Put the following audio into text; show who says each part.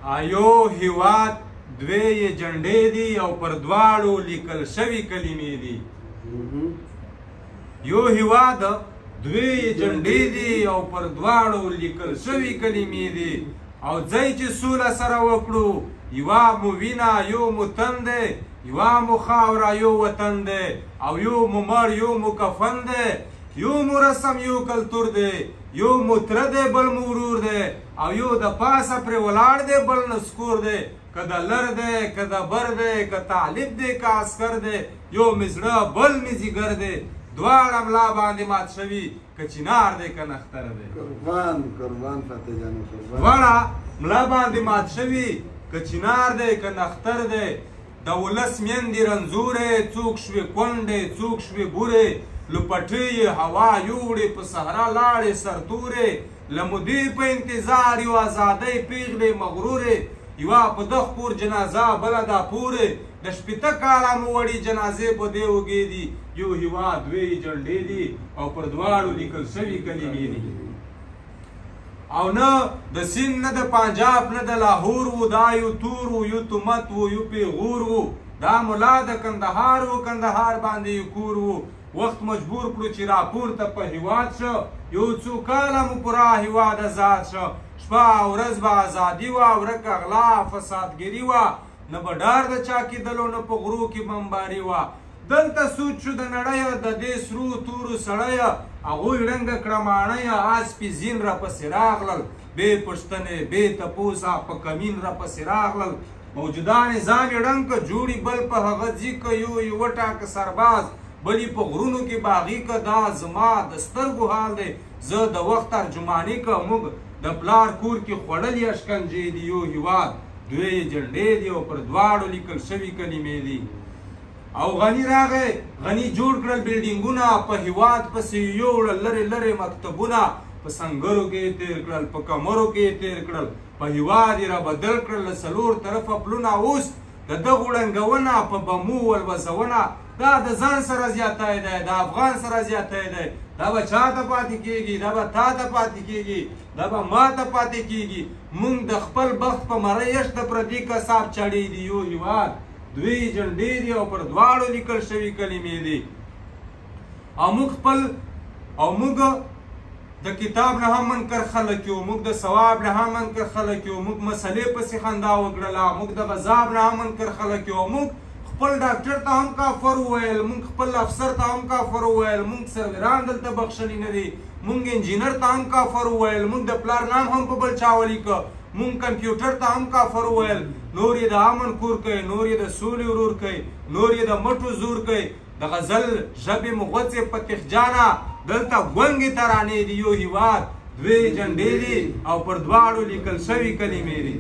Speaker 1: یو هیواد دوی جنډې دي او پر دواړو لیکل شوي کلمې دي. یو هیواد دوی جنډې دي او پر دواړو لیکل شوي کلمې دي. او ځای چې سوله سره وکړو، یوه مو وینه یو مو تن دی، یوه مو خاوره یو وطن دی، او یو مو مړ یو مو کفن دی، یو مو رسم یو کلتور دی، یو مو تره دی بل مو ورور دی، او یو د پاسه پرې ولاړ دی بل نسکور دی. که د لر دی که د بر دی که طالب دی که عسکر دی، یو مې زړه بل مې ځیګر دی. دواړه ملا باندې مات شوي که چنار دی که نختر دی.
Speaker 2: قربان قربان فتح جانو قربان.
Speaker 1: دواړه ملا باندې مات شوي که چنار دی که نختر دی. د ولس میندې رنځورې، څوک شوې کونډې څوک شوې بورې، لپټې هوا یوړې په صحرا لاړې سرتورې. له مودې په انتظار یو ازادۍ پیغلې مغرورې، یوه په دغ کور جنازه بله دا پورې. د شپېته کاله مو وړي جنازې په دې اوږې دي. یو هیواد دوی جنډې دي او پر دواړو لیکل شوي کلمې دي. او نه د سین نه د پنجاب نه د لاهور و، دا یو تور و یو تمت و یو پیغور و، دا ملا د کندهار و کندهار باندې یو کور و. وخت مجبور کړو چې راپورته په هیواد شه، یو څو کاله مو پوره هیواد ازاد شه. شپه او ورځ به ازادي وه، ورکه غلا فسادګري وه، نه به ډار د چا کېدلو نه په غرو کې بمباري وه. دلته سود شو د نړیه د دې سرو تورو سړیه، هغوی ړنګه کړه ماڼیه، آس پې زین راپسې راغلل، بې پوښتنې بې تپوسه په کمین راپسې راغلل. موجوده نظام یې ړنګ که جوړي بل په هغه ځي که یو یې وټاکه سرباز، بل یې په غرونو کې باغي که. دا زما د سترګو حال دی، زه د وخت ترجماني که. موږ د پلار کور کې خوړلي اشکنجې دي. یو هیواد دوی جنډې دي او پر دواړو لیکل شوي کلمې دي. او غني راغی، غني جوړ کړل بلډینګونه، په هیواد پسې یوړل لرې لرې مکتبونه، په سنګرو کې یې تېر کړل په کمرو کې یې تېر کړل، په هیواد یې را بدل کړل له څلور طرفه پلونه. اوس د دغو ړنګونه په بمو ولوځونه، دا د ځان سره زیاتی دی، د افغان سره زیاتی دی. دا به چا ته پاتې کېږي، دا به تا ته پاتې کېږي، دا به ما ته پاتې کېږي. موږ د خپل بخت په مری یشت د پردي کساب چړې دي. یو هیواد دوی جنډې دي او پر دواړو لیکل شوي کلمې دي. او موږ د کتاب نه هم منکر خلک یو، موږ د ثواب نه هم منکر خلک یو، موږ مسلې پسې خندا وکړله، موږ د غذاب نه هم منکر خلک یو. موږ خپل ډاکټر ته هم کافر وویل، موږ خپل افسر ته هم کافر وویل، موږ سرویران دلته بخښلي نه دي، موږ انجینر ته هم کافر وویل، موږ د پلار نام هم په بل چا ولیکه، موږ کمپیوټر ته هم کافر وویل. نور یې د امن کور کوي، نور یې د سولې ورور کوي، نور یې د مټو زور کوي. د غزل ژبې مو غوڅې په تخجانه، دلته ګونګې ترانې دي. یو هیواد دوی جنډې دي او پر دواړو لیکل شوي کلمې دي.